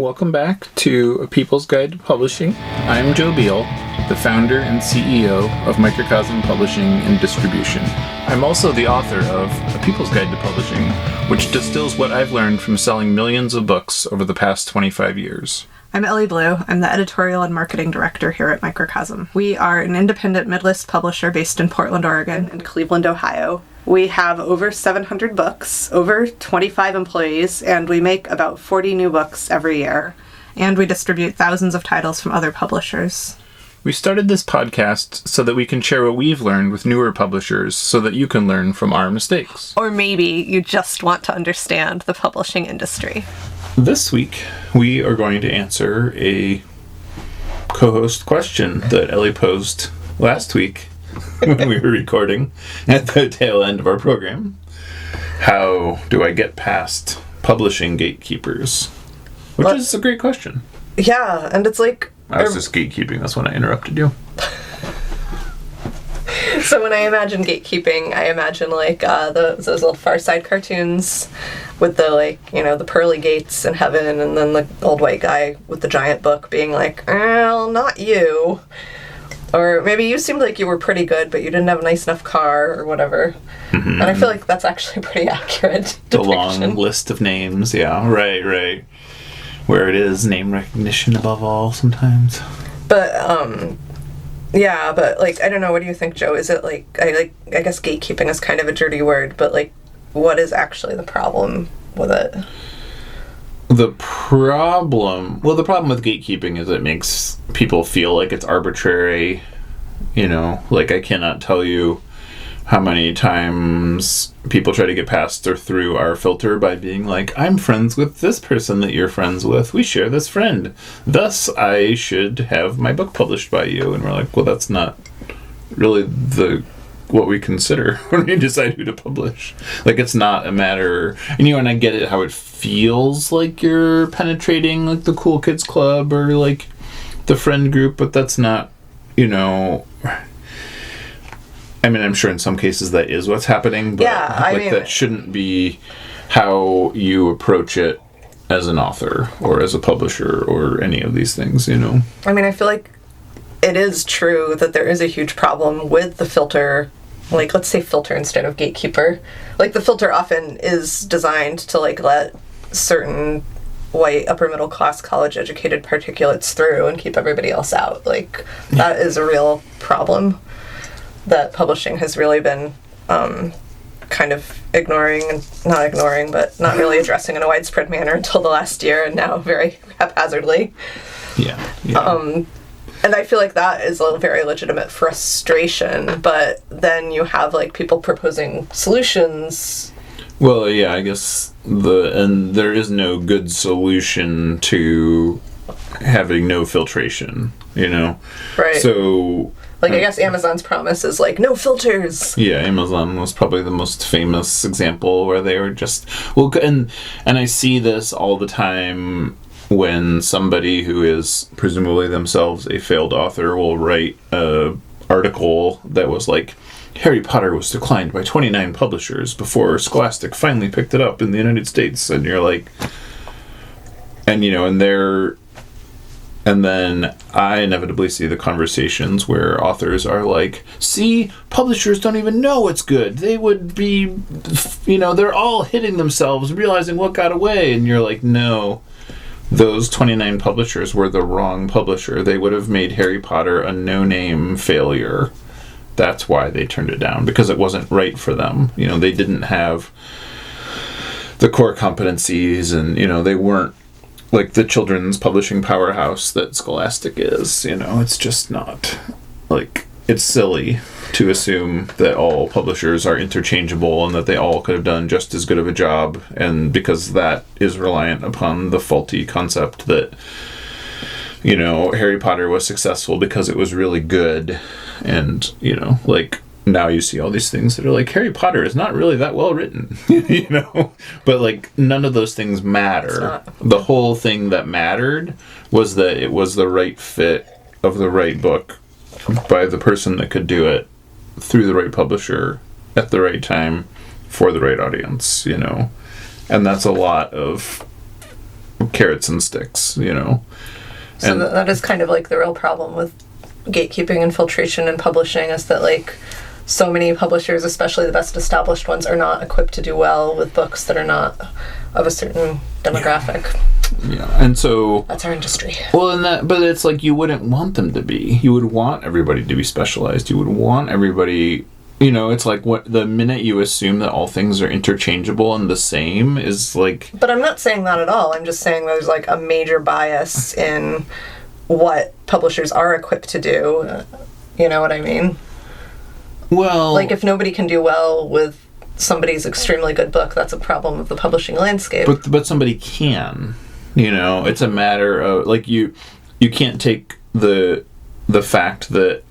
Welcome back to A People's Guide to Publishing. I'm Joe Beal, the founder and CEO of Microcosm Publishing and Distribution. I'm also the author of A People's Guide to Publishing, which distills what I've learned from selling millions of books over the past 25 years. I'm Ellie Blue. I'm the editorial and marketing director here at Microcosm. We are an independent mid-list publisher based in Portland, Oregon, and Cleveland, Ohio. We have over 700 books, over 25 employees, and we make about 40 new books every year. And we distribute thousands of titles from other publishers. We started this podcast so that we can share what we've learned with newer publishers so that you can learn from our mistakes. Or maybe you just want to understand the publishing industry. This week, we are going to answer a co-host question that Ellie posed last week when we were recording at the tail end of our program. How do I get past publishing gatekeepers? Which is a great question. Yeah, and it's like... I was just gatekeeping. That's when I interrupted you. So when I imagine gatekeeping, I imagine like those little Far Side cartoons with the the pearly gates in heaven, and then the old white guy with the giant book being like, well, not you. Or maybe you seemed like you were pretty good, but you didn't have a nice enough car or whatever. Mm-hmm. And I feel like that's actually pretty accurate depiction. The long list of names, yeah, right. Where it is name recognition above all sometimes. But, yeah, but, I don't know, what do you think, Joe? Is it, I guess gatekeeping is kind of a dirty word, but, what is actually the problem with it? The problem with gatekeeping is it makes people feel like it's arbitrary, I cannot tell you how many times people try to get past or through our filter by being like, I'm friends with this person that you're friends with. We share this friend. Thus, I should have my book published by you. And we're like, well, that's not really what we consider when we decide who to publish. It's not a matter... And I get it how it feels like you're penetrating, the cool kids club or, the friend group, but that's not, I'm sure in some cases that is what's happening, but that shouldn't be how you approach it as an author or as a publisher or any of these things, I feel like it is true that there is a huge problem with the filter. Let's say filter instead of gatekeeper. The filter often is designed to, let certain white, upper middle class, college educated particulates through and keep everybody else out. That is a real problem that publishing has really been kind of ignoring, and not ignoring, but not really addressing in a widespread manner until the last year, and now very haphazardly. Yeah. And I feel like that is a very legitimate frustration, but then you have people proposing solutions. Well, yeah, I guess there is no good solution to having no filtration, Right. So... I guess Amazon's promise is, no filters. Yeah, Amazon was probably the most famous example where they were just... Well, and I see this all the time when somebody who is presumably themselves a failed author will write an article that was Harry Potter was declined by 29 publishers before Scholastic finally picked it up in the United States. And you're like... And then I inevitably see the conversations where authors are like, see, publishers don't even know it's good. They would be, they're all hitting themselves, realizing what got away. And you're like, no, those 29 publishers were the wrong publisher. They would have made Harry Potter a no-name failure. That's why they turned it down, because it wasn't right for them. They didn't have the core competencies and, they weren't the children's publishing powerhouse that Scholastic is, it's just not, it's silly to assume that all publishers are interchangeable and that they all could have done just as good of a job, and because that is reliant upon the faulty concept that, Harry Potter was successful because it was really good, and, now you see all these things that are Harry Potter is not really that well written, but none of those things matter. The whole thing that mattered was that it was the right fit of the right book by the person that could do it through the right publisher at the right time for the right audience, And that's a lot of carrots and sticks, you know. So that is kind of like the real problem with gatekeeping and filtration in publishing, is that like so many publishers, especially the best established ones, are not equipped to do well with books that are not of a certain demographic. Yeah, and so that's our industry. Well, but it's like you wouldn't want them to be. You would want everybody to be specialized. You would want everybody. You know, it's like the minute you assume that all things are interchangeable and the same is like... But I'm not saying that at all. I'm just saying there's like a major bias in what publishers are equipped to do. You know what I mean? Well... Like, if nobody can do well with somebody's extremely good book, that's a problem of the publishing landscape. But somebody can. You know, it's a matter of... Like, you can't take the fact that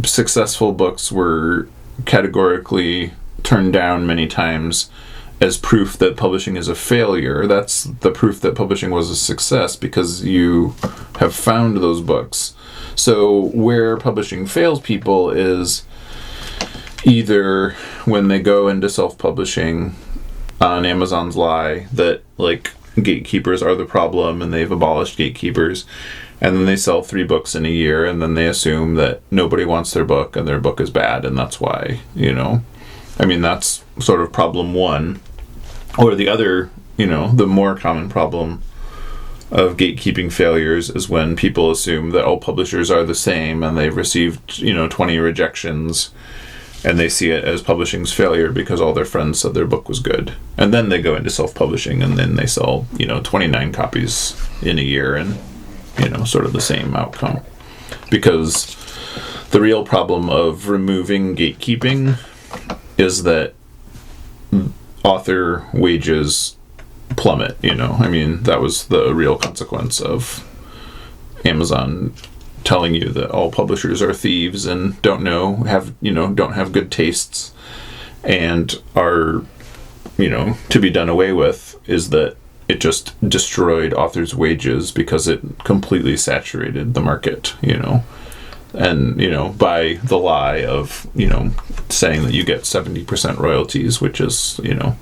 successful books were categorically turned down many times as proof that publishing is a failure. That's the proof that publishing was a success, because you have found those books. So where publishing fails people is either when they go into self-publishing on Amazon's lie that like gatekeepers are the problem and they've abolished gatekeepers, and then they sell 3 books in a year, and then they assume that nobody wants their book and their book is bad, and that's why, you know. I mean, that's sort of problem one. Or the other, you know, the more common problem of gatekeeping failures is when people assume that all publishers are the same and they've received, you know, 20 rejections, and they see it as publishing's failure because all their friends said their book was good. And then they go into self-publishing, and then they sell, you know, 29 copies in a year, and you know, sort of the same outcome. Because the real problem of removing gatekeeping is that author wages plummet, you know. I mean, that was the real consequence of Amazon telling you that all publishers are thieves and don't have good tastes and are, you know, to be done away with, is that it just destroyed authors' wages because it completely saturated the market, you know. And, you know, by the lie of, you know, saying that you get 70% royalties, which is, you know...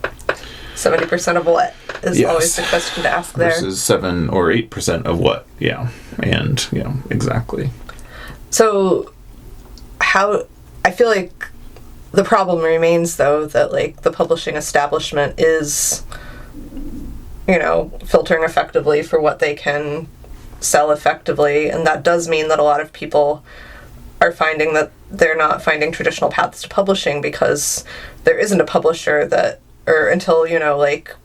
70% of what is always the question to ask there. Versus 7 or 8% of what, yeah. And, you know, exactly. So, I feel like the problem remains, though, that, like, the publishing establishment is... you know, filtering effectively for what they can sell effectively. And that does mean that a lot of people are finding that they're not finding traditional paths to publishing because there isn't a publisher that, or until, you know, like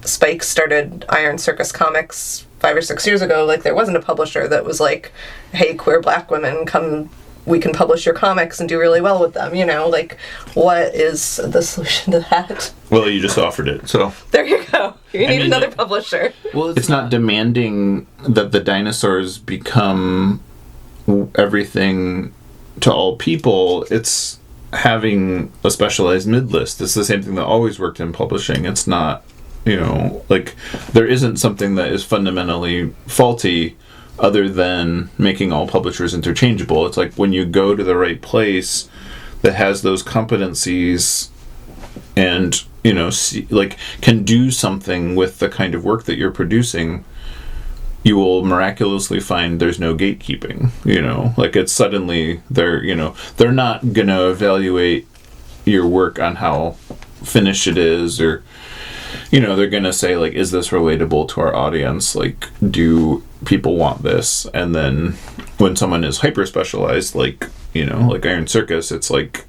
Spike started Iron Circus Comics 5 or 6 years ago, like there wasn't a publisher that was like, hey, queer black women, come, we can publish your comics and do really well with them, you know, like what is the solution to that? Well, you just offered it, so. There you go. You need another publisher. Well, it's not demanding that the dinosaurs become everything to all people. It's having a specialized mid-list. It's the same thing that always worked in publishing. It's not, you know, like there isn't something that is fundamentally faulty other than making all publishers interchangeable. It's like when you go to the right place that has those competencies and, you know, can do something with the kind of work that you're producing, you will miraculously find there's no gatekeeping, you know, like it's suddenly they're not going to evaluate your work on how finished it is, or, you know, they're going to say, like, is this relatable to our audience? Like, do people want this? And then when someone is hyper specialized, like, you know, like Iron Circus, it's like,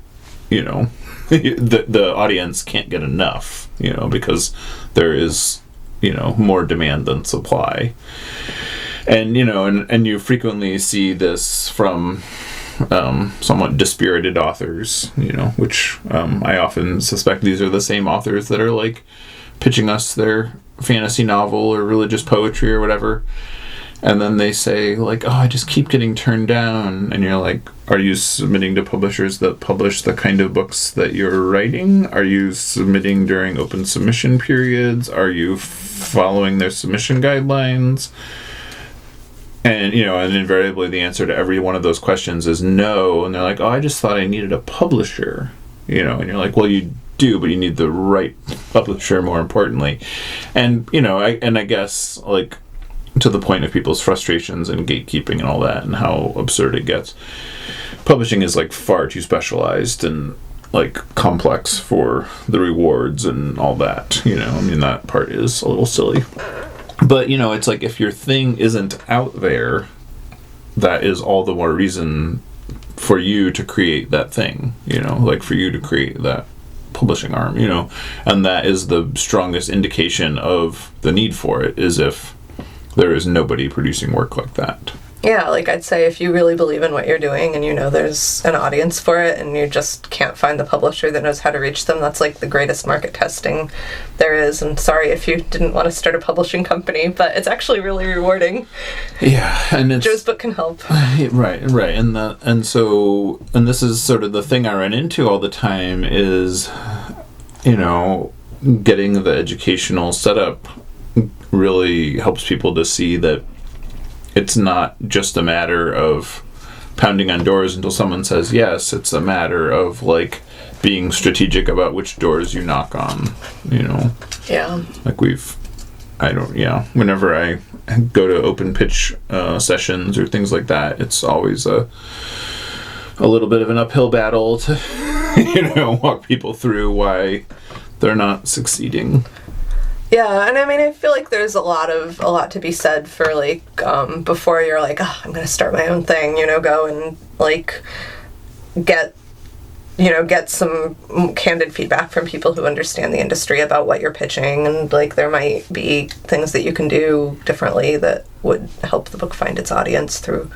you know, the audience can't get enough, you know, because there is, you know, more demand than supply. And, you know, and you frequently see this from somewhat dispirited authors, you know, which I often suspect these are the same authors that are like pitching us their fantasy novel or religious poetry or whatever. And then they say, like, oh, I just keep getting turned down. And you're like, are you submitting to publishers that publish the kind of books that you're writing? Are you submitting during open submission periods? Are you following their submission guidelines? And, you know, and invariably the answer to every one of those questions is no. And they're like, oh, I just thought I needed a publisher. You know, and you're like, well, you do, but you need the right publisher, more importantly. And, I guess, like, to the point of people's frustrations and gatekeeping and all that and how absurd it gets, publishing is, like, far too specialized and, like, complex for the rewards and all that, that part is a little silly. But, it's like, if your thing isn't out there, that is all the more reason for you to create that thing, like, for you to create that publishing arm, and that is the strongest indication of the need for it, is if there is nobody producing work like that. Yeah, like I'd say if you really believe in what you're doing and there's an audience for it and you just can't find the publisher that knows how to reach them, that's like the greatest market testing there is. And sorry if you didn't want to start a publishing company, but it's actually really rewarding. Yeah, and it's, Joe's book can help. Right. And this is sort of the thing I run into all the time is, getting the educational setup really helps people to see that it's not just a matter of pounding on doors until someone says yes. It's a matter of, like, being strategic about which doors you knock on, Yeah. Like whenever I go to open pitch sessions or things like that, it's always a little bit of an uphill battle to, walk people through why they're not succeeding. Yeah, and I mean, I feel like there's a lot to be said for, like, before you're like, oh, I'm going to start my own thing, go and, like, get some candid feedback from people who understand the industry about what you're pitching, and, like, there might be things that you can do differently that would help the book find its audience through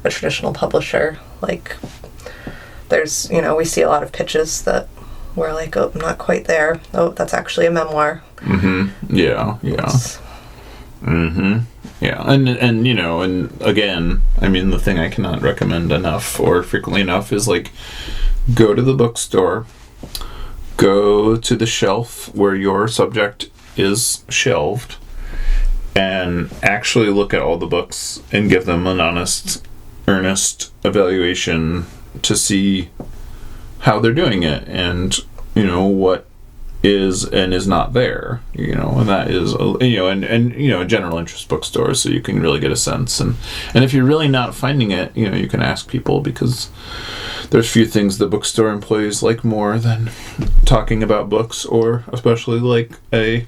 a traditional publisher. Like, there's, we see a lot of pitches that we're like, oh, I'm not quite there. Oh, that's actually a memoir. Mm-hmm. Yeah. Mm-hmm. Yeah. And again, I mean, the thing I cannot recommend enough or frequently enough is, like, go to the bookstore, go to the shelf where your subject is shelved, and actually look at all the books and give them an honest, earnest evaluation to see how they're doing it and, what is and is not there, and that is, general interest bookstores, so you can really get a sense. And if you're really not finding it, you can ask people, because there's few things the bookstore employees like more than talking about books, or especially, like, a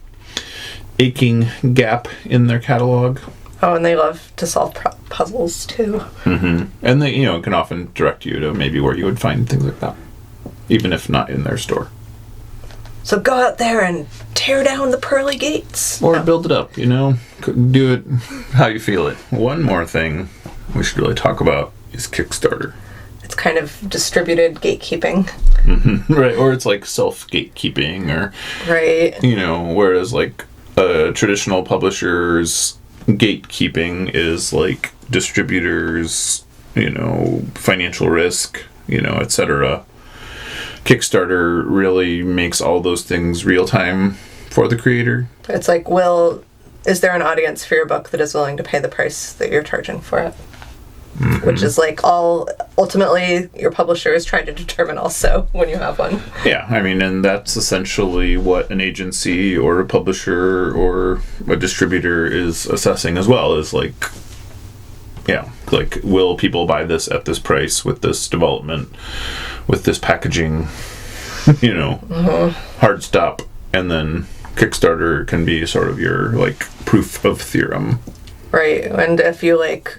aching gap in their catalog. Oh, and they love to solve puzzles, too. Mm-hmm. And they, can often direct you to maybe where you would find things like that, even if not in their store. So go out there and tear down the pearly gates. Or build it up, do it how you feel it. One more thing we should really talk about is Kickstarter. It's kind of distributed gatekeeping. Mm-hmm. Right, or it's like self-gatekeeping, or... Right. Whereas, like, a traditional publisher's gatekeeping is, like, distributors, financial risk, etc. Kickstarter really makes all those things real time for the creator. It's like, is there an audience for your book that is willing to pay the price that you're charging for it? Mm-hmm. Which is, like, ultimately your publisher is trying to determine also when you have one. Yeah, I mean, and that's essentially what an agency or a publisher or a distributor is assessing as well, is like, will people buy this at this price, with this development, with this packaging, hard stop. And then Kickstarter can be sort of your, like, proof of theorem. Right, and if you, like,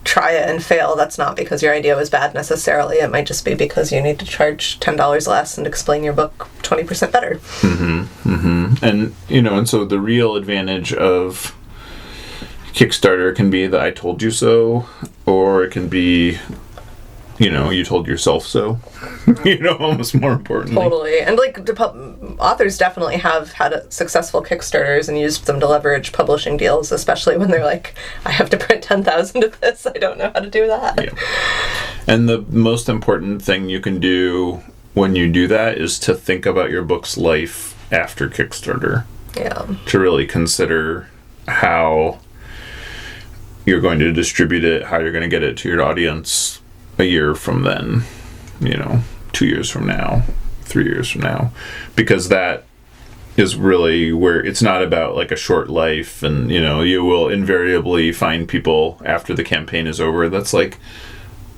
try it and fail, that's not because your idea was bad necessarily. It might just be because you need to charge $10 less and explain your book 20% better. Mm-hmm. Mm-hmm. And, and so the real advantage of Kickstarter can be the I told you so, or it can be, you told yourself so, almost more importantly. Totally. And, like, authors definitely have had successful Kickstarters and used them to leverage publishing deals, especially when they're like, I have to print 10,000 of this, I don't know how to do that. Yeah. And the most important thing you can do when you do that is to think about your book's life after Kickstarter. Yeah. To really consider how you're going to distribute it, how you're going to get it to your audience a year from then, 2 years from now, 3 years from now, because that is really where it's not about like a short life, and you will invariably find people after the campaign is over that's like,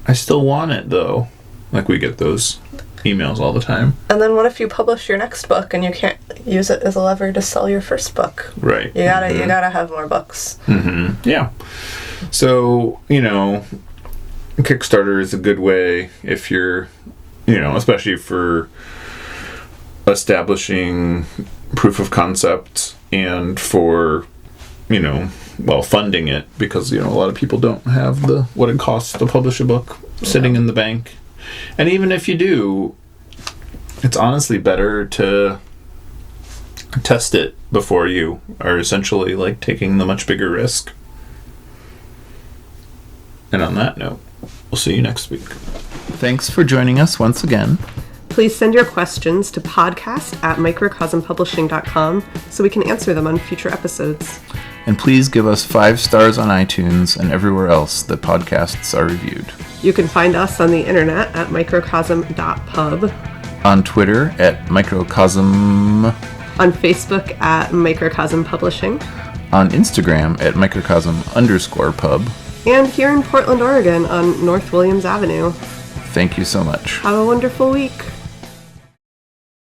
I still want it though. Like, we get those emails all the time. And then what if you publish your next book and you can't use it as a lever to sell your first book? Right. You gotta have more books. Mm-hmm. Yeah. So, Kickstarter is a good way if you're, especially for establishing proof of concept and for, funding it, because, a lot of people don't have what it costs to publish a book sitting in the bank. And even if you do, it's honestly better to test it before you are essentially like taking the much bigger risk. And on that note, we'll see you next week. Thanks for joining us once again. Please send your questions to podcast@microcosmpublishing.com so we can answer them on future episodes. And please give us 5 stars on iTunes and everywhere else that podcasts are reviewed. You can find us on the internet at microcosm.pub. On Twitter at Microcosm. On Facebook at Microcosm Publishing. On Instagram at Microcosm_pub. And here in Portland, Oregon on North Williams Avenue. Thank you so much. Have a wonderful week.